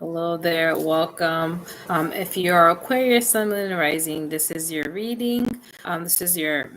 Hello there, welcome. If you're Aquarius, Sun, Moon, and Rising, this is your reading. This is your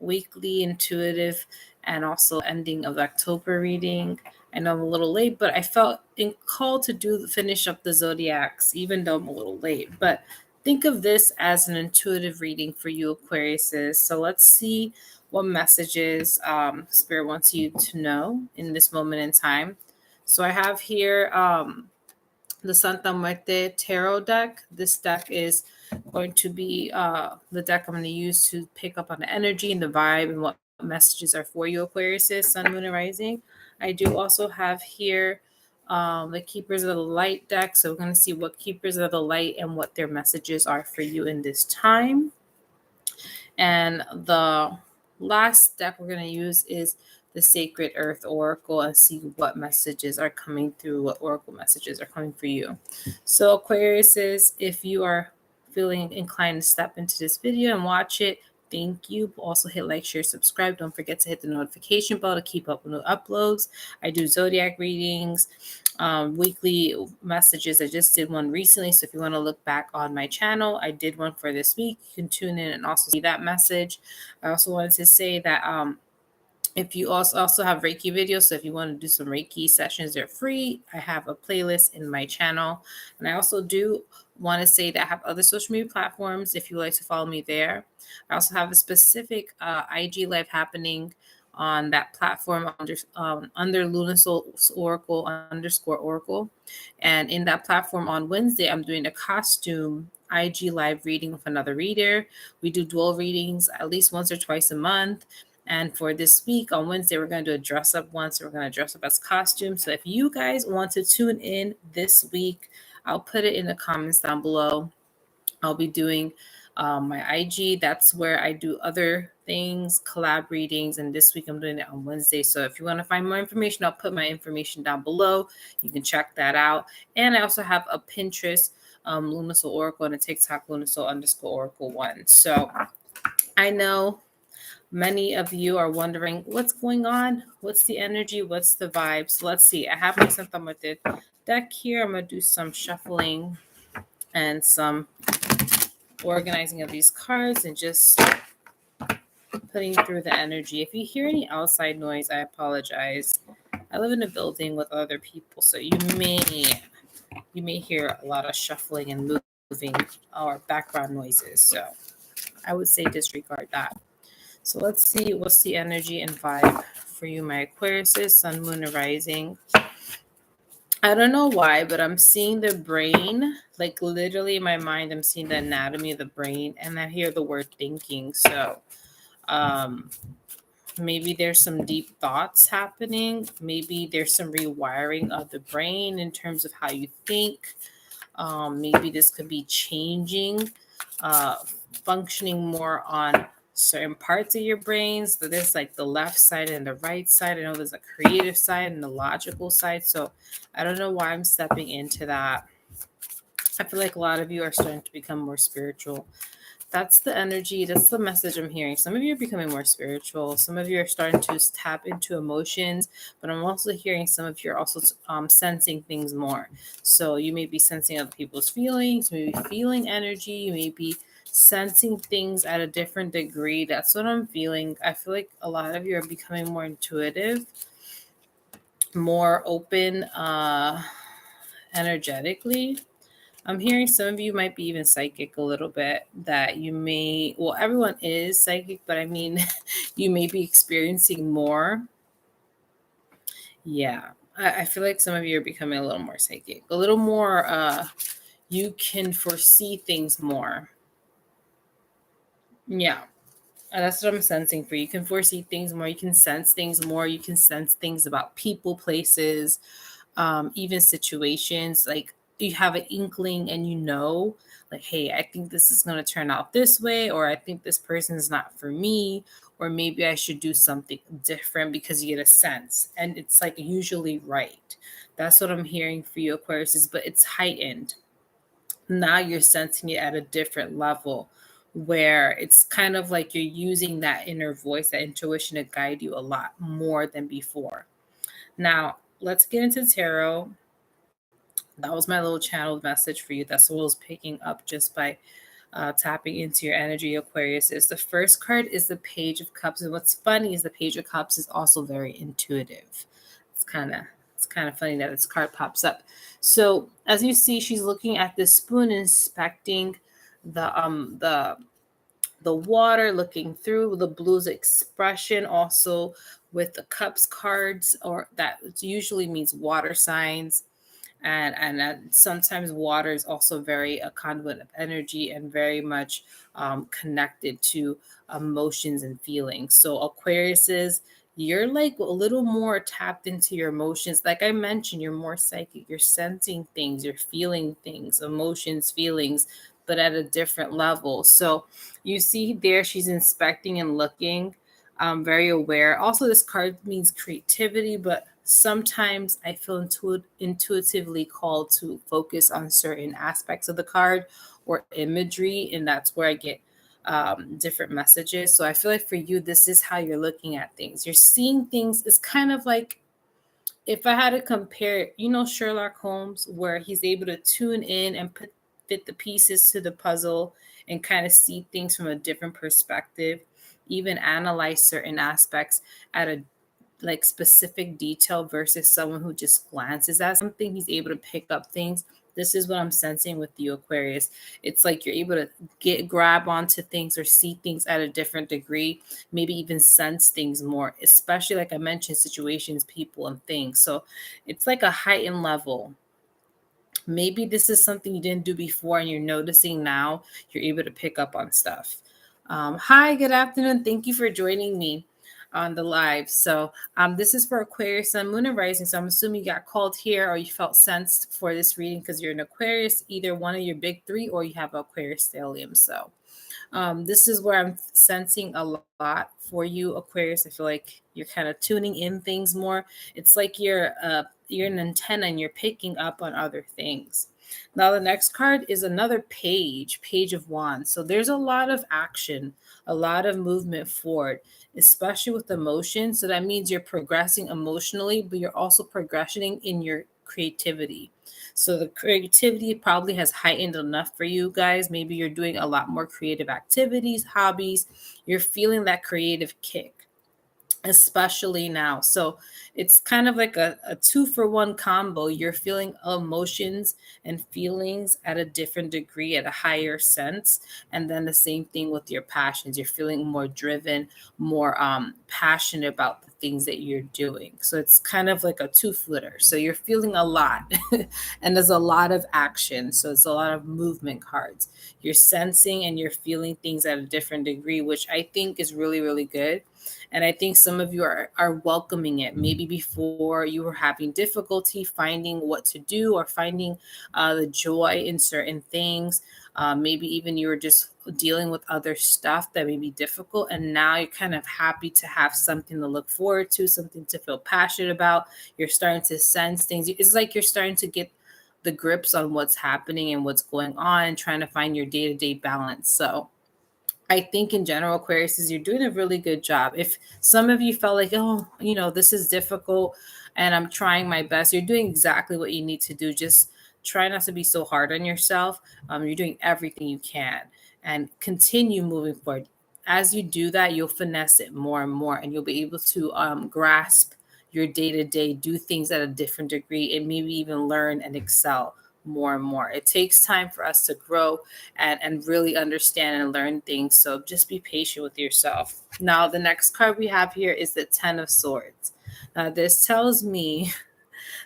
weekly intuitive and also ending of October reading. I know I'm a little late, but I felt called to finish up the zodiacs, even though I'm a little late. But think of this as an intuitive reading for you, Aquariuses. So let's see what messages Spirit wants you to know in this moment in time. So I have here the Santa Muerte Tarot deck. This deck is going to be the deck I'm going to use to pick up on the energy and the vibe and what messages are for you, Aquarius, Sun, Moon, and Rising. I do also have here the Keepers of the Light deck. So we're going to see what Keepers of the Light and what their messages are for you in this time. And the last deck we're going to use is the Sacred Earth Oracle and see what messages are coming through, what Oracle messages are coming for you. So Aquarius, if you are feeling inclined to step into this video and watch it, thank you. Also hit like, share, subscribe. Don't forget to hit the notification bell to keep up with new uploads. I do zodiac readings, weekly messages. I just did one recently, so if you want to look back on my channel, I did one for this week. You can tune in and also see that message. I also wanted to say that if you also have Reiki videos, so if you want to do some Reiki sessions, they're free. I have a playlist in my channel. And I also do want to say that I have other social media platforms if you like to follow me there. I also have a specific IG live happening on that platform under Lunasoul Oracle _Oracle. And in that platform on Wednesday, I'm doing a costume IG live reading with another reader. We do dual readings at least once or twice a month. And for this week on Wednesday, we're going to do a dress up once. We're going to dress up as costumes. So if you guys want to tune in this week, I'll put it in the comments down below. I'll be doing my IG. That's where I do other things, collab readings. And this week I'm doing it on Wednesday. So if you want to find more information, I'll put my information down below. You can check that out. And I also have a Pinterest Lunasoul Oracle and a TikTok Lunasoul _Oracle 1. So I know many of you are wondering what's going on, what's the energy, what's the vibe. So let's see. I have my Santa Muerte deck here. I'm going to do some shuffling and some organizing of these cards and just putting through the energy. If you hear any outside noise, I apologize. I live in a building with other people, so you may hear a lot of shuffling and moving or background noises. So I would say disregard that. So let's see what's the energy and vibe for you, my Aquariuses, Sun, Moon, and Rising. I don't know why, but I'm seeing the brain, like literally in my mind, I'm seeing the anatomy of the brain, and I hear the word thinking. So maybe there's some deep thoughts happening. Maybe there's some rewiring of the brain in terms of how you think. Maybe this could be changing, functioning more on certain parts of your brains. So there's like the left side and the right side. I know there's a creative side and the logical side. So I don't know why I'm stepping into that. I feel like a lot of you are starting to become more spiritual. That's the energy. That's the message I'm hearing. Some of you are becoming more spiritual. Some of you are starting to tap into emotions, but I'm also hearing some of you are also sensing things more. So you may be sensing other people's feelings, maybe feeling energy, you may be sensing things at a different degree. That's what I'm feeling. I feel like a lot of you are becoming more intuitive, more open energetically. I'm hearing some of you might be even psychic a little bit, that you may, well, everyone is psychic, but I mean, you may be experiencing more. Yeah, I feel like some of you are becoming a little more psychic, a little more, you can foresee things more. Yeah, that's what I'm sensing for you. You can foresee things more. You can sense things more. You can sense things about people, places, even situations. Like you have an inkling and you know, like, hey, I think this is going to turn out this way, or I think this person is not for me, or maybe I should do something different, because you get a sense and it's like usually right. That's what I'm hearing for you, Aquarius, but it's heightened. Now you're sensing it at a different level, where it's kind of like you're using that inner voice, that intuition to guide you a lot more than before. Now, let's get into tarot. That was my little channeled message for you. That's what I was picking up just by tapping into your energy, Aquarius. Is the first card is the Page of Cups, and what's funny is the Page of Cups is also very intuitive. It's kind of funny that this card pops up. So as you see, she's looking at this spoon, inspecting the water, looking through the blues expression, also with the cups cards, or that usually means water signs. And sometimes water is also very a conduit of energy and very much connected to emotions and feelings. So Aquarius is, you're like a little more tapped into your emotions. Like I mentioned, you're more psychic. You're sensing things, you're feeling things, emotions, feelings, but at a different level. So you see there, she's inspecting and looking, very aware. Also, this card means creativity, but sometimes I feel intuitively called to focus on certain aspects of the card or imagery, and that's where I get different messages. So I feel like for you, this is how you're looking at things. You're seeing things. It's kind of like, if I had to compare, Sherlock Holmes, where he's able to tune in and fit the pieces to the puzzle and kind of see things from a different perspective, even analyze certain aspects at a like specific detail versus someone who just glances at something. He's able to pick up things. This is what I'm sensing with you, Aquarius. It's like you're able to grab onto things or see things at a different degree, maybe even sense things more, especially like I mentioned, situations, people, and things. So it's like a heightened level. Maybe this is something you didn't do before and you're noticing now. You're able to pick up on stuff. Hi, good afternoon. Thank you for joining me on the live. So this is for Aquarius, Sun, Moon, and Rising. So I'm assuming you got called here or you felt sensed for this reading because you're an Aquarius, either one of your big three, or you have Aquarius stellium. So this is where I'm sensing a lot for you, Aquarius. I feel like you're kind of tuning in things more. It's like you're an antenna and you're picking up on other things. Now the next card is another Page of Wands. So there's a lot of action, a lot of movement forward, especially with emotion. So that means you're progressing emotionally, but you're also progressing in your creativity. So the creativity probably has heightened enough for you guys. Maybe you're doing a lot more creative activities, hobbies. You're feeling that creative kick, especially now. So it's kind of like a 2-for-1 combo. You're feeling emotions and feelings at a different degree, at a higher sense. And then the same thing with your passions. You're feeling more driven, more passionate about the things that you're doing. So it's kind of like a two-footer. So you're feeling a lot and there's a lot of action. So it's a lot of movement cards. You're sensing and you're feeling things at a different degree, which I think is really, really good. And I think some of you are welcoming it. Maybe before you were having difficulty finding what to do or finding the joy in certain things. Maybe even you were just dealing with other stuff that may be difficult. And now you're kind of happy to have something to look forward to, something to feel passionate about. You're starting to sense things. It's like you're starting to get the grips on what's happening and what's going on and trying to find your day-to-day balance. So I think in general, Aquarius, is you're doing a really good job. If some of you felt like, oh, this is difficult and I'm trying my best, you're doing exactly what you need to do. Just try not to be so hard on yourself. You're doing everything you can and continue moving forward. As you do that, you'll finesse it more and more, and you'll be able to grasp your day to day, do things at a different degree, and maybe even learn and excel more and more. It takes time for us to grow and really understand and learn things. So just be patient with yourself. Now, the next card we have here is the Ten of Swords. Now, this tells me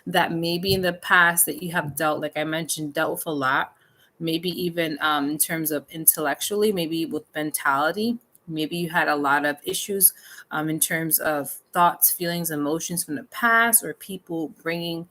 that maybe in the past that you have dealt, like I mentioned, dealt with a lot, maybe even in terms of intellectually, maybe with mentality. Maybe you had a lot of issues in terms of thoughts, feelings, emotions from the past, or people bringing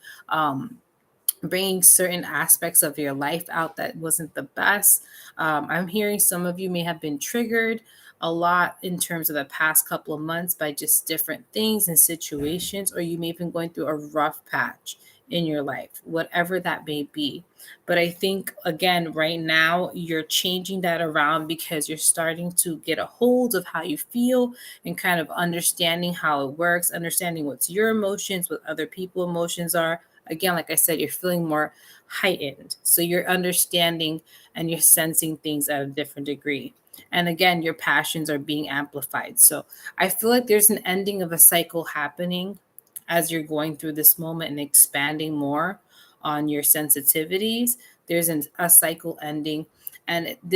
certain aspects of your life out that wasn't the best. I'm hearing some of you may have been triggered a lot in terms of the past couple of months by just different things and situations, or you may have been going through a rough patch in your life, whatever that may be. But I think, again, right now, you're changing that around because you're starting to get a hold of how you feel and kind of understanding how it works, understanding what's your emotions, what other people's emotions are, again, like I said, you're feeling more heightened. So you're understanding and you're sensing things at a different degree. And again, your passions are being amplified. So I feel like there's an ending of a cycle happening as you're going through this moment and expanding more on your sensitivities. There's a cycle ending. And